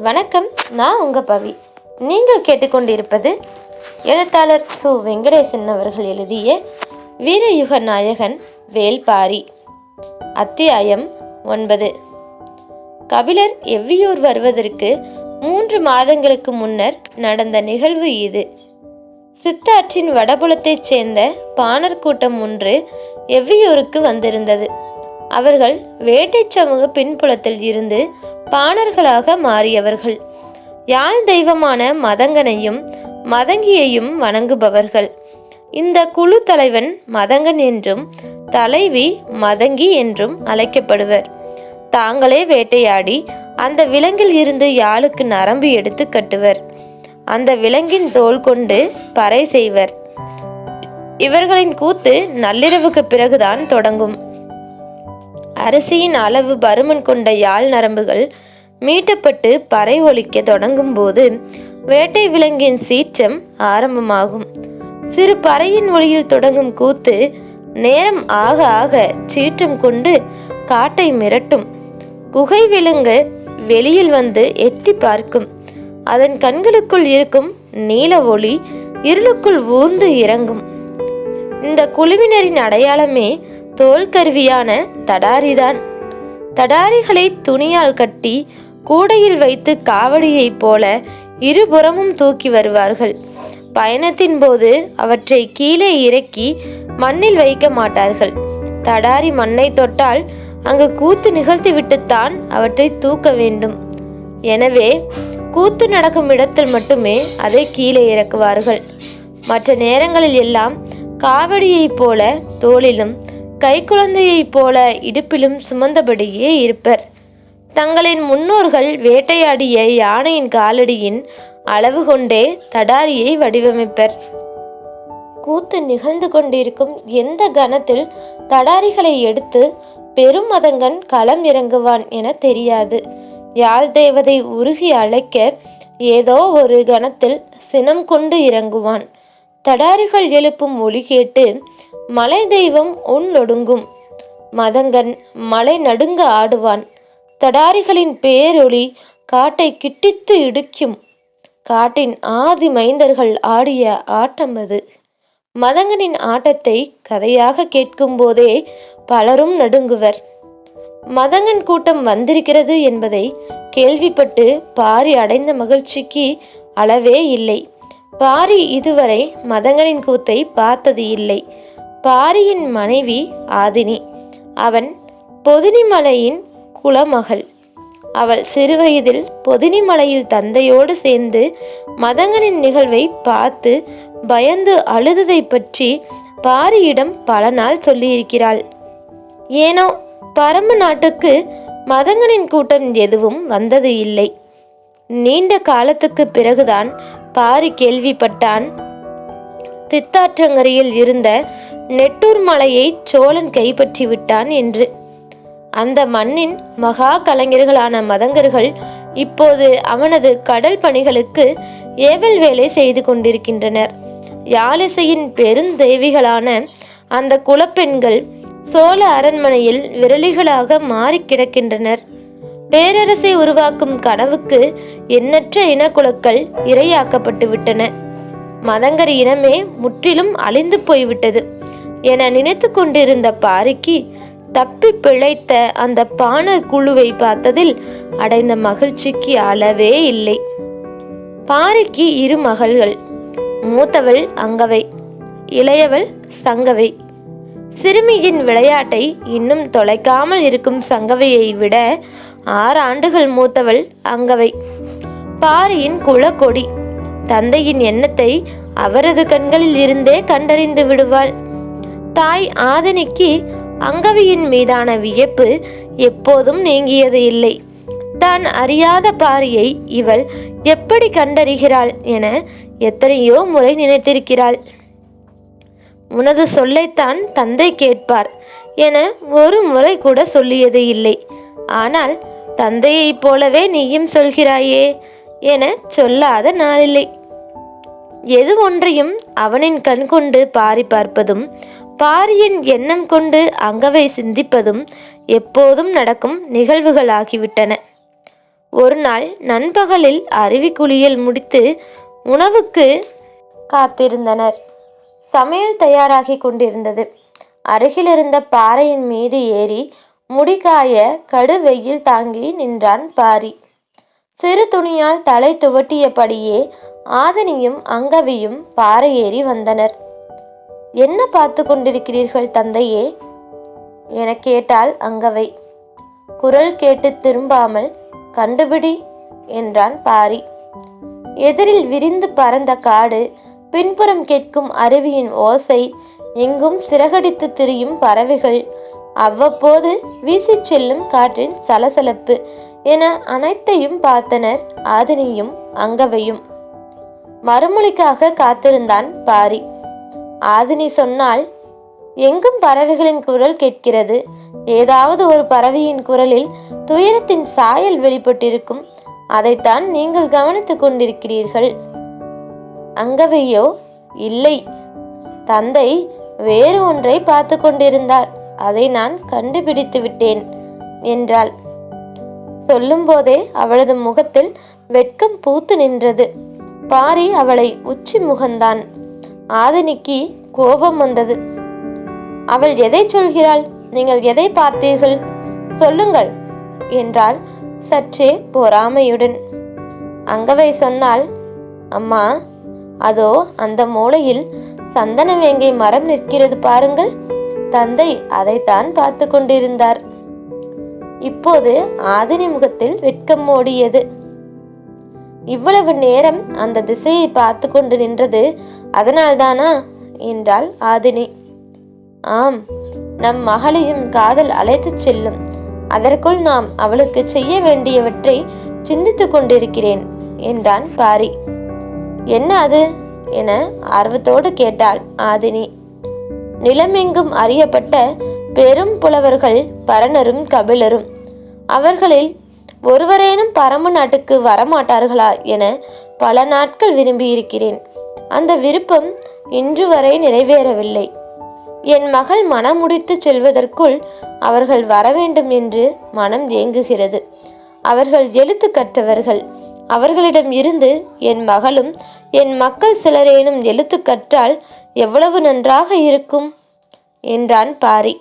வணக்கம். நான் உங்கள் பவி. நீங்கள் கேட்டுக்கொண்டிருப்பது எழுத்தாளர் சு. வெங்கடேசன் அவர்கள் எழுதிய வீரயுக நாயகன் வேல்பாரி. அத்தியாயம் 9. கபிலர் எவ்வியூர் வருவதற்கு 3 மாதங்களுக்கு முன்னர் நடந்த நிகழ்வு இது. சித்தாற்றின் வடபுலத்தைச் சேர்ந்த பாணர் கூட்டம் ஒன்று எவ்வியூருக்கு வந்திருந்தது. அவர்கள் வேட்டை சமூக பின்புலத்தில் இருந்து பாணர்களாக மாறியவர்கள். யாழ் தெய்வமான மதங்கனையும் மதங்கியையும் வணங்குபவர்கள். இந்த குழு தலைவன் மதங்கன் என்றும் தலைவி மதங்கி என்றும் அழைக்கப்படுவர். தாங்களே வேட்டையாடி அந்த விலங்கில் இருந்து யாழுக்கு நரம்பு எடுத்து கட்டுவர். அந்த விலங்கின் தோல் கொண்டு பறை செய்வர். இவர்களின் கூத்து நள்ளிரவுக்கு பிறகுதான் தொடங்கும். அரிசியின் அளவு பருமன் கொண்ட யாழ் நரம்புகள் மீட்டப்பட்டு பறை ஒலிக்க தொடங்கும் போது வேட்டை விலங்கின் சீற்றம் ஆரம்பமாகும். சிறு பறையின் ஒளியில் தொடங்கும் கூத்து நேரம் ஆக ஆக சீற்றம் கொண்டு காட்டை மிரட்டும். குகை விலங்கு வெளியில் வந்து எட்டி பார்க்கும். அதன் கண்களுக்குள் இருக்கும் நீல ஒளி இருளுக்குள் ஊர்ந்து இறங்கும். இந்த குழுவினரின் அடையாளமே தோல் கருவியான தடாரிதான். தடாரிகளை துணியால் கட்டி கூடையில் வைத்து காவடியைப் போல இருபுறமும் தூக்கி வருவார்கள். பயணத்தின் போது அவற்றை கீழே இறக்கி மண்ணில் வைக்க மாட்டார்கள். தடாரி மண்ணை தொட்டால் அங்கு கூத்து நிகழ்த்திவிட்டுத்தான் அவற்றை தூக்க வேண்டும். எனவே கூத்து நடக்கும் இடத்தில் மட்டுமே அதை கீழே இறக்குவார்கள். மற்ற நேரங்களில் எல்லாம் காவடியைப் போல தோளிலும் கைக்குழந்தையைப் போல இடுப்பிலும் சுமந்தபடியே இருப்பர். தங்களின் முன்னோர்கள் வேட்டையாடிய யானையின் காலடியின் அளவு கொண்டே தடாரியை வடிவமைப்பர். கூத்து நிகழ்ந்து கொண்டிருக்கும் எந்த கணத்தில் தடாரிகளை எடுத்து பெரும் மதங்கன் களம் இறங்குவான் என தெரியாது. யாழ் தேவதை உருகி அழைக்க ஏதோ ஒரு கணத்தில் சினம் கொண்டு இறங்குவான். தடாரிகள் எழுப்பும் ஒலி கேட்டு மலை தெய்வம் உள்நொடுங்கும். மதங்கன் மலை நடுங்க ஆடுவான். தடாரிகளின் பேரொளி காட்டை கிட்டித்து இடுக்கும். காட்டின் ஆதி மைந்தர்கள் ஆடிய ஆட்டம் அது. மதங்கனின் ஆட்டத்தை கதையாக கேட்கும் போதே பலரும் நடுங்குவர். மதங்கன் கூட்டம் வந்திருக்கிறது என்பதை கேள்விப்பட்டு பாரி அடைந்த மகிழ்ச்சிக்கு அளவே இல்லை. பாரி இதுவரை மதங்கனின் கூத்தை பார்த்தது இல்லை. பாரியின் மனைவி ஆதினி. அவன் பொதினிமலையின் குலமகள். அவள் சிறுவயதில் பொதினிமலையில் தந்தையோடு சேர்ந்து மதங்கனின் நிகழ்வை பார்த்து பயந்து அழுததை பற்றி பாரியிடம் பல நாள் சொல்லியிருக்கிறாள். ஏனோ பரம்பு நாட்டுக்கு மதங்கனின் கூட்டம் எதுவும் வந்தது இல்லை. நீண்ட காலத்துக்கு பிறகுதான் பாரி கேள்விப்பட்டான் சித்தாற்றங்கரையில் இருந்த நெட்டூர் மலையை சோழன் கைப்பற்றி விட்டான் என்று. அந்த மண்ணின் மகா கலைஞர்களான மதங்கர்கள் இப்போது அவனது கடல் பணிகளுக்கு ஏவல் வேலை செய்து கொண்டிருக்கின்றனர். யாழிசையின் பெருந்தேவிகளான அந்த குலப்பெண்கள் சோழ அரண்மனையில் விரலிகளாக மாறி கிடக்கின்றனர். பேரரசை உருவாக்கும் கனவுக்கு எண்ணற்ற இனக்குழுக்கள் இரையாக்கப்பட்டு விட்டன. மதங்கர் இனமே முற்றிலும் அழிந்து போய்விட்டது என நினைத்து கொண்டிருந்த பாரிக்கு தப்பி பிழைத்த அந்த பாணர் குழுவை பார்த்ததில் அடைந்த மகிழ்ச்சிக்கு அளவே இல்லை. பாரிக்கு 2 மகள்கள். மூத்தவள் அங்கவை, இளையவள் சங்கவை. சிறுமியின் விளையாட்டை இன்னும் தொலைக்காமல் இருக்கும் சங்கவையை விட 6 ஆண்டுகள் மூத்தவள் அங்கவை. பாரியின் குலக்கொடி. தந்தையின் எண்ணத்தை அவரது கண்களில் இருந்தே கண்டறிந்து விடுவாள். தாய் ஆதினிக்கு அங்கவியின் மீதான வியப்பு எப்போதும் நீங்கியது இல்லை. தான் அறியாத பாரியை இவள் எப்படி கண்டறிகிறாள் என எத்தனையோ முறை நினைத்திருக்கிறாள். உனது சொல்லைத்தான் தந்தை கேட்பார் என ஒரு முறை கூட சொல்லியது இல்லை. ஆனால் தந்தையைப் போலவே நீயும் சொல்கிறாயே என சொல்லாத நாளில்லை. எது ஒன்றையும் அவனின் கண் கொண்டு பாரி பார்ப்பதும் பாரியின் எண்ணம் கொண்டு அங்கவை சிந்திப்பதும் எப்போதும் நடக்கும் நிகழ்வுகளாகிவிட்டன. ஒரு நாள் நண்பகலில் அருவிக்குளியல் முடித்து உணவுக்கு காத்திருந்தனர். சமையல் தயாராகி கொண்டிருந்தது. அருகிலிருந்த பாறையின் மீது ஏறி முடிகாய கடு வெயில் தாங்கி நின்றான் பாரி. சிறு துணியால் தலை துவட்டியபடியே ஆதினியும் அங்கவியும் பாறை ஏறி வந்தனர். என்ன பார்த்து கொண்டிருக்கிறீர்கள் தந்தையே என கேட்டாள் அங்கவை. குரல் கேட்டு திரும்பாமல் கண்டுபிடி என்றான் பாரி. எதிரில் விரிந்து பறந்த காடு, பின்புறம் கேட்கும் அருவியின் ஓசை, எங்கும் சிறகடித்து திரியும் பறவைகள், அவ்வப்போது வீசிச் செல்லும் காற்றின் சலசலப்பு என அனைத்தையும் பார்த்தனர் ஆதினியும் அங்கவையும். மறுமொழிக்காக காத்திருந்தான் பாரி. ஆதினி சொன்னால், எங்கும் பறவைகளின் குரல் கேட்கிறது. ஏதாவது ஒரு பறவையின் குரலில் துயரத்தின் சாயல் வெளிப்பட்டிருக்கும். அதைத்தான் நீங்கள் கவனித்துக் கொண்டிருக்கிறீர்கள். அங்கவையோ, இல்லை, தந்தை வேறு ஒன்றை பார்த்து கொண்டிருந்தார். அதை நான் கண்டுபிடித்து விட்டேன் என்றாள். சொல்லும் போதே அவளது முகத்தில் வெட்கம் பூத்து நின்றது. பாரி அவளை உச்சி முகந்தான். ஆதினிக்கு கோபம் வந்தது. அவள் எதை சொல்கிறாள்? நீங்கள் எதை பார்த்தீர்கள்? சொல்லுங்கள் என்றாள் சற்றே பொறாமையுடன். அங்கவை சொன்னால், அம்மா, அதோ அந்த மூலையில் சந்தன வேங்கை மரம் நிற்கிறது பாருங்கள். தந்தை அதைத்தான் பார்த்து கொண்டிருந்தார். இப்போது ஆதினி முகத்தில் வெட்கம் ஓடியது. இவ்வளவு நேரம் அந்த திசையை பார்த்து கொண்டு நின்றது அதனால்தானா என்றாள் ஆதினி. ஆம், நம் மகளையும் காதல் அழைத்துச் செல்லும். அதற்குள் நாம் அவளுக்கு செய்ய வேண்டியவற்றை சிந்தித்துக் கொண்டிருக்கிறேன் என்றான் பாரி. என்ன அது என ஆர்வத்தோடு கேட்டாள் ஆதினி. நிலமெங்கும் அறியப்பட்ட பெரும் புலவர்கள் பரணரும் கபிலரும். அவர்களில் ஒருவரேனும் பரம நாட்டுக்கு வரமாட்டார்களா என பல நாட்கள் விரும்பியிருக்கிறேன். அந்த விருப்பம் இன்று வரை நிறைவேறவில்லை. என் மகள் மனம் முடித்து செல்வதற்குள் அவர்கள் வரவேண்டும் என்று மனம் ஏங்குகிறது. அவர்கள் எழுத்து கற்றவர்கள். அவர்களிடம் இருந்து என் மகளும் என் மக்கள் சிலரேனும் எழுத்து கற்றால் எவ்வளவு நன்றாக இருக்கும் என்றான் பாரி.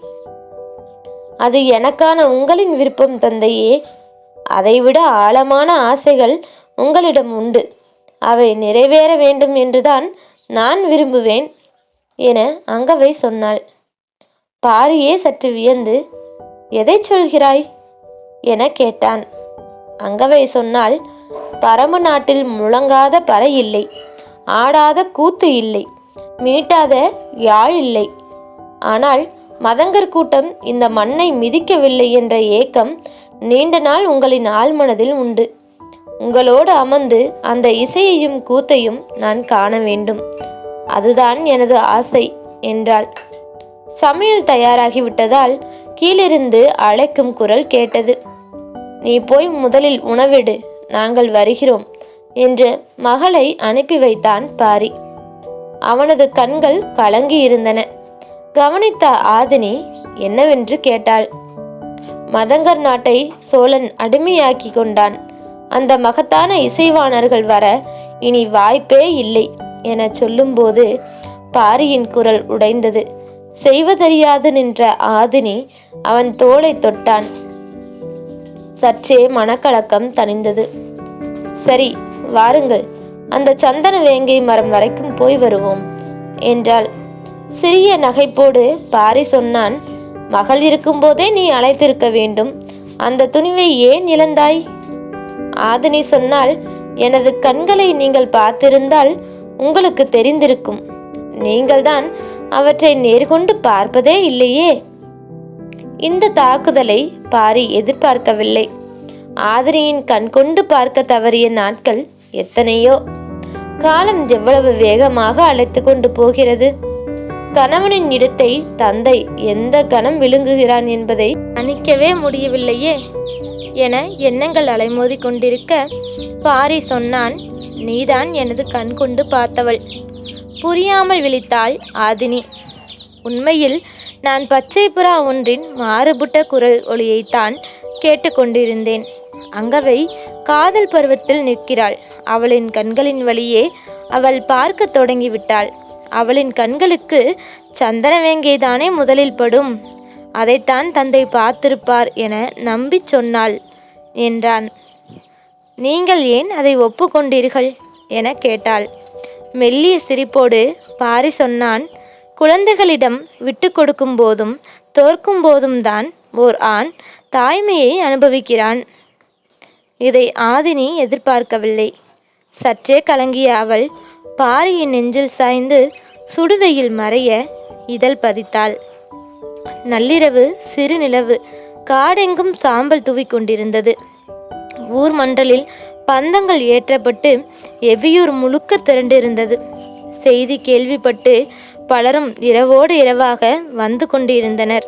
அது எனக்கான உங்களின் விருப்பம் தந்தையே. அதைவிட ஆழமான ஆசைகள் உங்களிடம் உண்டு. அவை நிறைவேற வேண்டும் என்றுதான் நான் விரும்புவேன் என அங்கவை சொன்னாள். பாரியே சற்று வியந்து, எதை சொல்கிறாய் என கேட்டான். அங்கவை சொன்னால், பரம நாட்டில் முழங்காத பறை இல்லை, ஆடாத கூத்து இல்லை, மீட்டாத யாழ் இல்லை. ஆனால் மதங்கர் கூட்டம் இந்த மண்ணை மிதிக்கவில்லை என்ற ஏக்கம் நீண்ட நாள் உங்களின் ஆழ்மனதில் உண்டு. உங்களோடு அமர்ந்து அந்த இசையையும் கூத்தையும் நான் காண வேண்டும். அதுதான் எனது ஆசை என்றாள். சமையல் தயாராகிவிட்டதால் கீழிருந்து அழைக்கும் குரல் கேட்டது. நீ போய் முதலில் உணவிடு, நாங்கள் வருகிறோம் என்று மகளை அனுப்பி வைத்தான் பாரி. அவனது கண்கள் கலங்கி இருந்தன. கவனித்த ஆதினி என்னவென்று கேட்டாள். மதங்கர் நாட்டை சோழன் அடிமையாக்கி கொண்டான். அந்த மகத்தான இசைவாணர்கள் வர இனி வாய்ப்பே இல்லை என சொல்லும்போது பாரியின் குரல் உடைந்தது. செய்வதறியாது நின்ற ஆதினி அவன் தோளை தொட்டான். சற்றே மனக்கலக்கம் தணிந்தது. சரி, வாருங்கள், அந்த சந்தன வேங்கை மரம் வரைக்கும் போய் வருவோம் என்றாள். சிறிய நகைப்போடு பாரி சொன்னான், மகள் இருக்கும்போதே நீ அழைத்திருக்க வேண்டும். அந்த துணிவை ஏன் இழந்தாய்? ஆதினி சொன்னால், எனது கண்களை நீங்கள் பார்த்திருந்தால் உங்களுக்கு தெரிந்திருக்கும். நீங்கள்தான் அவற்றை நேர்கொண்டு பார்ப்பதே இல்லையே. இந்த தாக்குதலை பாரி எதிர்பார்க்கவில்லை. ஆதினியின் கண் கொண்டு பார்க்க தவறிய நாட்கள் எத்தனையோ. காலம் எவ்வளவு வேகமாக அழைத்து கொண்டு போகிறது. கணவனின் இடத்தை தந்தை எந்த கணம் விழுங்குகிறான் என்பதை அணிக்கவே முடியவில்லையே என எண்ணங்கள் அலைமோதி கொண்டிருக்க பாரி சொன்னான், நீதான் எனது கண் கொண்டு பார்த்தவள். புரியாமல் விழித்தாள் ஆதினி. உண்மையில் நான் பச்சை புறா ஒன்றின் மாறுபட்ட குரல் ஒளியைத்தான் கேட்டுக்கொண்டிருந்தேன். அங்கவை காதல் பருவத்தில் நிற்கிறாள். அவளின் கண்களின் வழியே அவள் பார்க்க தொடங்கிவிட்டாள். அவளின் கண்களுக்கு சந்தன வேங்கைதானே முதலில் படும், அதைத்தான் தந்தை பார்த்திருப்பார் என நம்பி சொன்னாள் என்றான். நீங்கள் ஏன் அதை ஒப்புக்கொண்டீர்கள் என கேட்டாள். மெல்லிய சிரிப்போடு பாரி சொன்னான், குழந்தைகளிடம் விட்டு கொடுக்கும் போதும் தோற்கும் போதும் தான் ஓர் ஆண் தாய்மையை அனுபவிக்கிறான். இதை ஆதினி எதிர்பார்க்கவில்லை. சற்றே கலங்கிய அவள் பாரியின் நெஞ்சில் சாய்ந்து சுடுவையில் மறைய இதழ் பதித்தாள். நள்ளிரவு சிறு நிலவு காடெங்கும் சாம்பல் தூவி கொண்டிருந்தது. ஊர் மண்டலில் பந்தங்கள் ஏற்றப்பட்டு எவ்வியூர் முழுக்க திரண்டிருந்தது. செய்தி கேள்விப்பட்டு பலரும் இரவோடு இரவாக வந்து கொண்டிருந்தனர்.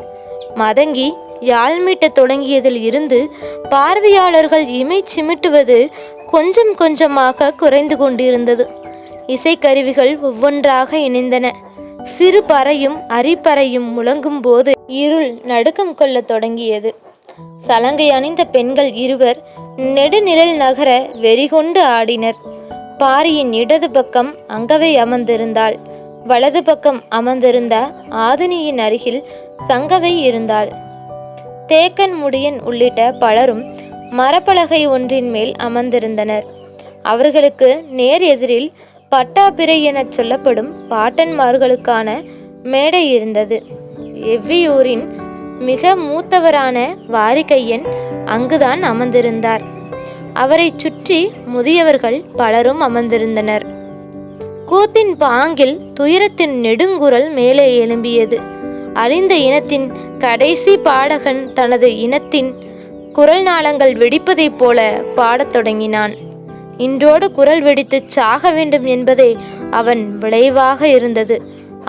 மதங்கி யாழ் மீட்டத் தொடங்கியதில் இருந்து பார்வையாளர்கள் இமை சிமிட்டுவது கொஞ்சம் கொஞ்சமாக குறைந்து கொண்டிருந்தது. இசைக்கருவிகள் ஒவ்வொன்றாக இணைந்தன. சிறு பறையும் அரிப்பறையும் முழங்கும் போது இருள் நடுக்கம் கொள்ள தொடங்கியது. சலங்கை அணிந்த பெண்கள் இருவர் நெடுநிழல் நகர வெறிகொண்டு ஆடினர். பாரியின் இடது பக்கம் அங்கவை அமர்ந்திருந்தாள். வலது பக்கம் அமர்ந்திருந்த ஆதினியின் அருகில் சங்கவை இருந்தாள். தேக்கன் முடியன் உள்ளிட்ட பலரும் மரப்பலகை ஒன்றின் மேல் அமர்ந்திருந்தனர். அவர்களுக்கு நேர் எதிரில் பட்டாபிரை எனச் சொல்லப்படும் பாட்டன்மார்களுக்கான மேடை இருந்தது. எவ்வியூரின் மிக மூத்தவரான வாரிகையன் அங்குதான் அமர்ந்திருந்தார். அவரை சுற்றி முதியவர்கள் பலரும் அமர்ந்திருந்தனர். கூத்தின் பாங்கில் துயரத்தின் நெடுங்குரல் மேலே எழும்பியது. அழிந்த இனத்தின் கடைசி பாடகன் தனது இனத்தின் குரல் நாளங்கள் வெடிப்பதைப் போல பாடத் தொடங்கினான். இன்றோடு குரல் வெடித்து சாக வேண்டும் என்பதே அவன் விளைவாக இருந்தது.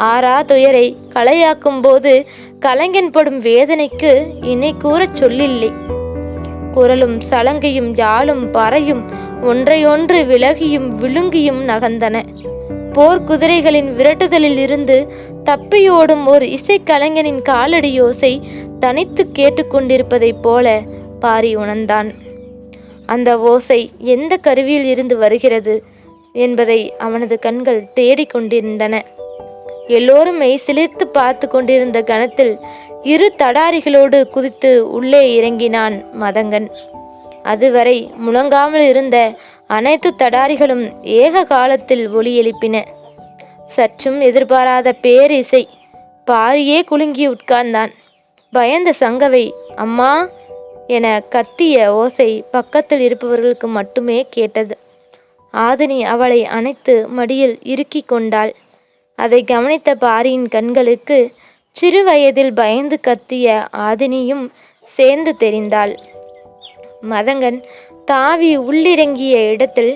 ஆறா துயரை கலையாக்கும் போது கலைஞன் படும் வேதனைக்கு இணை கூறச் சொல்லில்லை. குரலும் சலங்கையும் யாழும் பறையும் ஒன்றையொன்று விலகியும் விழுங்கியும் நகர்ந்தன. போர்க்குதிரைகளின் விரட்டுதலில் இருந்து தப்பியோடும் ஒரு இசைக்கலைஞனின் காலடி யோசை தனித்து கேட்டுக்கொண்டிருப்பதைப் போல பாரி உணர்ந்தான். அந்த ஓசை எந்த கருவியில் இருந்து வருகிறது என்பதை அவனது கண்கள் தேடிக்கொண்டிருந்தன. எல்லோரும் மெய் சிலிர்த்து பார்த்து கொண்டிருந்த கணத்தில் இரு தடாரிகளோடு குதித்து உள்ளே இறங்கினான் மதங்கன். அதுவரை முழங்காமல் இருந்த அனைத்து தடாரிகளும் ஏக காலத்தில் ஒலி எழுப்பின. சற்றும் எதிர்பாராத பேரிசை. பாரியே குலுங்கி உட்கார்ந்தான். பயந்த சங்கவை அம்மா என கத்திய ஓசை பக்கத்தில் இருப்பவர்களுக்கு மட்டுமே கேட்டது. ஆதினி அவளை அணைத்து மடியில் இறுக்கி கொண்டாள். அதை கவனித்த பாரியின் கண்களுக்கு சிறு வயதில் பயந்து கத்திய ஆதினியும் சேர்ந்து தெரிந்தாள். மதங்கன் தாவி உள்ளிறங்கிய இடத்தில்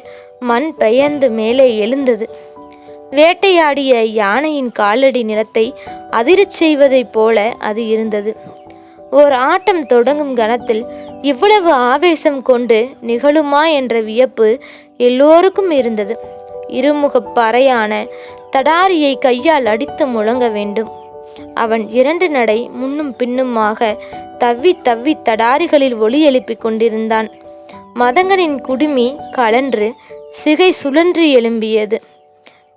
மண் பெயர்ந்து மேலே எழுந்தது. வேட்டையாடிய யானையின் காலடி நிலத்தை அதிரச் செய்வதைப் போல அது இருந்தது. ஓர் ஆட்டம் தொடங்கும் கணத்தில் இவ்வளவு ஆவேசம் கொண்டு நிகழுமா என்ற வியப்பு எல்லோருக்கும் இருந்தது. இருமுகப் பறையான தடாரியை கையால் அடித்து முழங்க வேண்டும். அவன் 2 நடை முன்னும் பின்னுமாக தவ்வி தவ்வி தடாரிகளில் ஒலி எழுப்பிக் கொண்டிருந்தான். மதங்கனின் குடுமி கலன்று சிகை சுழன்று எழும்பியது.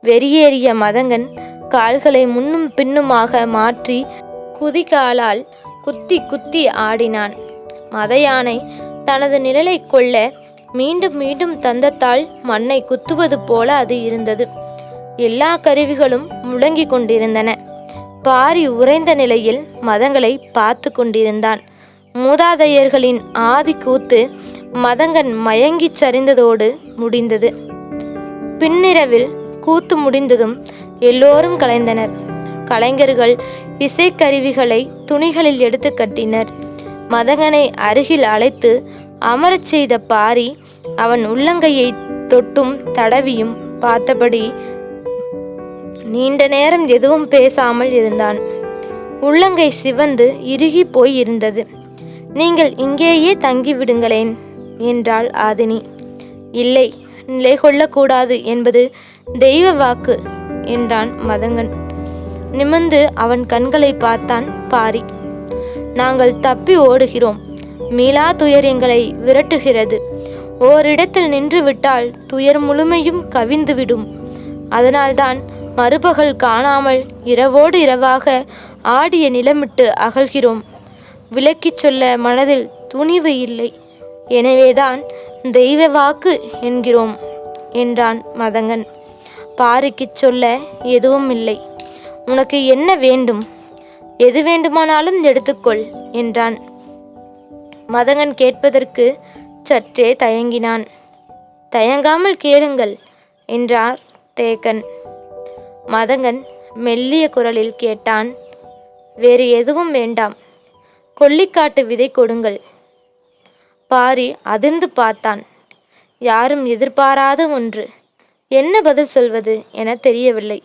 வெறியேறிய மதங்கன் கால்களை முன்னும் பின்னுமாக மாற்றி குதிகாலால் குத்தி குத்தி ஆடினான். மதயானை தனது நிழலை கொள்ள மீண்டும் மீண்டும் தந்தத்தால் மண்ணை குத்துவது போல அது இருந்தது. எல்லா கருவிகளும் முழங்கி கொண்டிருந்தன. பாரி உறைந்த நிலையில் மதங்களை பார்த்து கொண்டிருந்தான். மூதாதையர்களின் ஆதி கூத்து மதங்கன் மயங்கிச் சரிந்ததோடு முடிந்தது. பின்னிரவில் கூத்து முடிந்ததும் எல்லோரும் கலைந்தனர். கலைஞர்கள் இசைக்கருவிகளை துணிகளில் எடுத்து கட்டினர். மதங்கனை அருகில் அழைத்து அமரச் செய்த பாரி அவன் உள்ளங்கையை தொட்டும் தடவியும் பார்த்தபடி நீண்ட நேரம் எதுவும் பேசாமல் இருந்தான். உள்ளங்கை சிவந்து இறுகி போய் இருந்தது. நீங்கள் இங்கேயே தங்கிவிடுங்களேன் என்றாள் ஆதினி. இல்லை, நிலை கொள்ளக்கூடாது என்பது தெய்வ வாக்கு என்றான் மதங்கன். நிமிர்ந்து அவன் கண்களை பார்த்தான் பாரி. நாங்கள் தப்பி ஓடுகிறோம். மீளா துயர் எங்களை விரட்டுகிறது. ஓரிடத்தில் நின்று விட்டால் துயர் முழுமையும் கவிந்துவிடும். அதனால்தான் மறுபகல் காணாமல் இரவோடு இரவாக ஆடிய நிலமிட்டு அகல்கிறோம். விளக்கிச் சொல்ல மனதில் துணிவு இல்லை. எனவேதான் தெய்வ வாக்கு என்கிறோம் என்றான் மதங்கன். பாரிக்குச் சொல்ல எதுவும் இல்லை. உனக்கு என்ன வேண்டும்? எது வேண்டுமானாலும் எடுத்துக்கொள் என்றான். மதங்கன் கேட்பதற்கு சற்றே தயங்கினான். தயங்காமல் கேளுங்கள் என்றார் தேக்கன். மதங்கன் மெல்லிய குரலில் கேட்டான். வேறு எதுவும் வேண்டாம். கொல்லிக்காட்டு விதை கொடுங்கள். பாரி அதிர்ந்து பார்த்தான். யாரும் எதிர்பாராத ஒன்று. என்ன பதில் சொல்வது என தெரியவில்லை.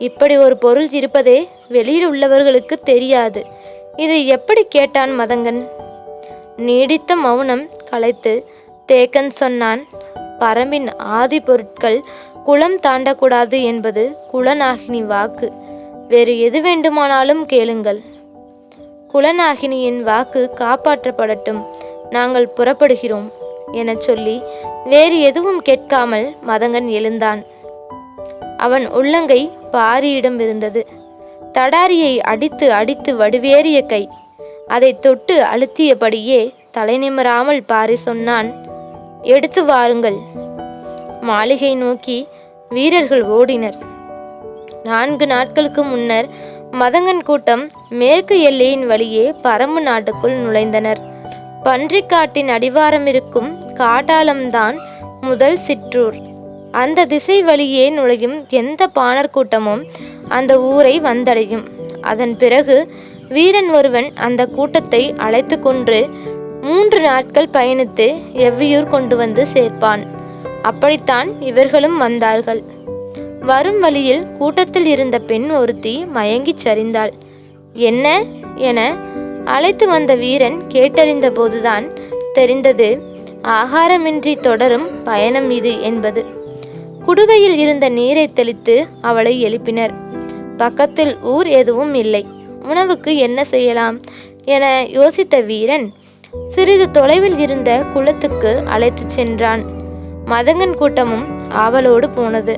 இப்படி ஒரு பொருள் இருப்பதே வெளியில் உள்ளவர்களுக்கு தெரியாது. இதை எப்படி கேட்டான் மதங்கன்? நீடித்த மௌனம் கலைத்து தேக்கன் சொன்னான். பரம்பின் ஆதி பொருட்கள் குலம் தாண்டக்கூடாது என்பது குலநாகினி வாக்கு. வேறு எது வேண்டுமானாலும் கேளுங்கள். குலநாகினியின் வாக்கு காப்பாற்றப்படட்டும். நாங்கள் புறப்படுகிறோம் என சொல்லி வேறு எதுவும் கேட்காமல் மதங்கன் எழுந்தான். அவன் உள்ளங்கை பாரியிடம் இருந்தது. தடாரியை அடித்து அடித்து வடிவேறிய கை. அதை தொட்டு அழுத்தியபடியே தலை நிமிராமல் பாரி சொன்னான். எடுத்து வாருங்கள். மாளிகை நோக்கி வீரர்கள் ஓடினர். 4 நாட்களுக்கு முன்னர் மதங்கன் கூட்டம் மேற்கு எல்லையின் வழியே பரம்பு நாட்டுக்குள் நுழைந்தனர். பன்றிக்காட்டின் அடிவாரம் இருக்கும் காட்டாளம்தான் முதல் சிற்றூர். அந்த திசை வழியே நுழையும் எந்த பாணர் கூட்டமும் அந்த ஊரை வந்தடையும். அதன் பிறகு வீரன் ஒருவன் அந்த கூட்டத்தை அழைத்து கொன்று 3 நாட்கள் பயணித்து எவ்வியூர் கொண்டு வந்து சேர்ப்பான். அப்படித்தான் இவர்களும் வந்தார்கள். வரும் வழியில் கூட்டத்தில் இருந்த பெண் ஒருத்தி மயங்கிச் சரிந்தாள். என்ன என அழைத்து வந்த வீரன் கேட்டறிந்த போதுதான் தெரிந்தது ஆகாரமின்றி தொடரும் பயணம் இது என்பது. குடுவையில் இருந்த நீரை தெளித்து அவளை எழுப்பினர். பக்கத்தில் ஊர் எதுவும் இல்லை. உணவுக்கு என்ன செய்யலாம் என யோசித்த வீரன் சிறிது தொலைவில் இருந்த குளத்துக்கு அழைத்து சென்றான். மதங்கன் கூட்டமும் ஆவலோடு போனது.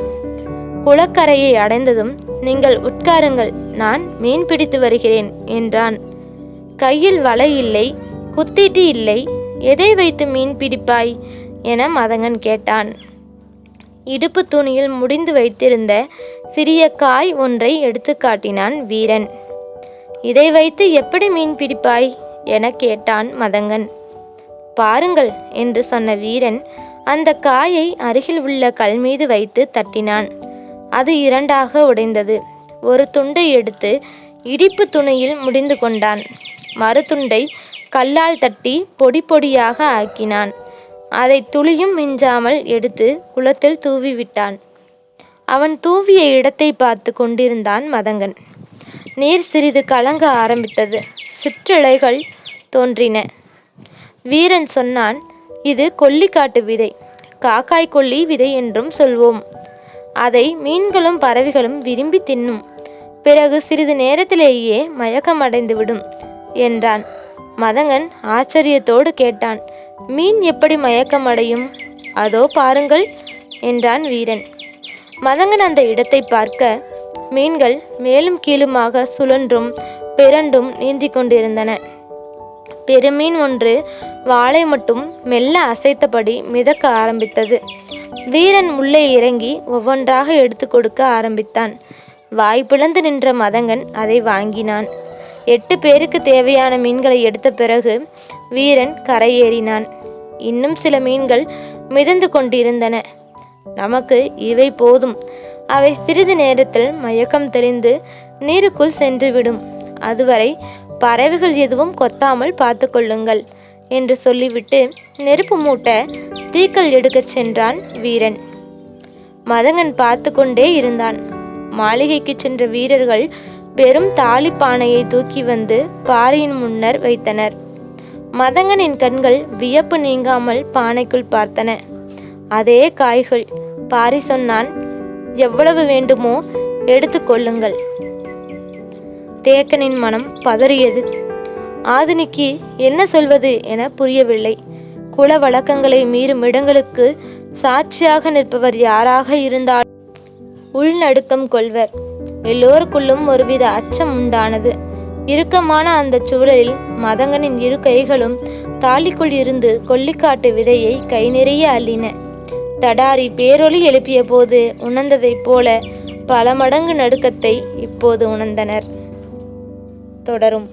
குளக்கரையை அடைந்ததும், நீங்கள் உட்காருங்கள், நான் மீன் பிடித்து வருகிறேன் என்றான். கையில் வலை இல்லை, குத்தீட்டி இல்லை, எதை வைத்து மீன் பிடிப்பாய் என மதங்கன் கேட்டான். இடுப்பு துணியில் முடிந்து வைத்திருந்த சிறிய காய் ஒன்றை எடுத்து காட்டினான் வீரன். இதை வைத்து எப்படி மீன் பிடிப்பாய் என கேட்டான் மதங்கன். பாருங்கள் என்று சொன்ன வீரன் அந்த காயை அருகில் உள்ள கல் மீது வைத்து தட்டினான். அது 2ஆக உடைந்தது. ஒரு துண்டை எடுத்து இடிப்பு துணியில் முடிந்து கொண்டான். மறு துண்டை கல்லால் தட்டி பொடி பொடியாக ஆக்கினான். அதை துளியும் மிஞ்சாமல் எடுத்து குளத்தில் தூவிவிட்டான். அவன் தூவிய இடத்தை பார்த்து கொண்டிருந்தான் மதங்கன். நீர் சிறிது கலங்க ஆரம்பித்தது. சிற்றிலைகள் தோன்றின. வீரன் சொன்னான், இது கொல்லிக்காட்டு விதை, காக்காய் கொல்லி விதை என்றும் சொல்வோம். அதை மீன்களும் பறவைகளும் விரும்பி தின்னும். பிறகு சிறிது நேரத்திலேயே மயக்கமடைந்துவிடும் என்றான். மதங்கன் ஆச்சரியத்தோடு கேட்டான், மீன் எப்படி மயக்கமடையும்? அதோ பாருங்கள் என்றான் வீரன். மதங்கன் அந்த இடத்தை பார்க்க மீன்கள் மேலும் கீழுமாக சுழன்றும் பிறண்டும் நீந்தி கொண்டிருந்தன. பெருமீன் ஒன்று வாளை மட்டும் மெல்ல அசைத்தபடி மிதக்க ஆரம்பித்தது. வீரன் உள்ளே இறங்கி ஒவ்வொன்றாக எடுத்து கொடுக்க ஆரம்பித்தான். வாய் பிளந்து நின்ற மதங்கன் அதை வாங்கினான். 8 பேருக்கு தேவையான மீன்களை எடுத்த பிறகு வீரன் கரையேறினான். இன்னும் சில மீன்கள் மிதந்து கொண்டிருந்தன. நமக்கு இவை போதும். அவை சிறிது நேரத்தில் மயக்கம் தெளிந்து நீருக்குள் சென்றுவிடும். அதுவரை பறவைகள் எதுவும் கொத்தாமல் பார்த்து கொள்ளுங்கள் என்று சொல்லிவிட்டு நெருப்பு மூட்ட தீக்கல் எடுக்கச் சென்றான் வீரன். மதங்கன் பார்த்து கொண்டே இருந்தான். மாளிகைக்கு சென்ற வீரர்கள் பெரும் தாலிப்பானையை தூக்கி வந்து பாறையின் முன்னர் வைத்தனர். மதங்கனின் கண்கள் வியப்பு நீங்காமல் பானைக்குள் பார்த்தன. அதே காய்கள். பாரி சொன்னான், எவ்வளவு வேண்டுமோ எடுத்து கொள்ளுங்கள். தேக்கனின் மனம் பதறியது. ஆதினிக்கு என்ன சொல்வது என புரியவில்லை. குல வழக்கங்களை மீறும் இடங்களுக்கு சாட்சியாக நிற்பவர் யாராக இருந்தால் உள்நடுக்கம் கொள்வர். எல்லோருக்குள்ளும் ஒருவித அச்சம் உண்டானது. இறுக்கமான அந்த சூழலில் மதங்கனின் இரு கைகளும் தாலிக்குள் இருந்து கொல்லிக்காட்டு விதையை கை நிறைய அள்ளின. தடாரி பேரொலி எழுப்பிய போது உணர்ந்ததைப் போல பல மடங்கு நடுக்கத்தை இப்போது உணர்ந்தனர். தொடரும்.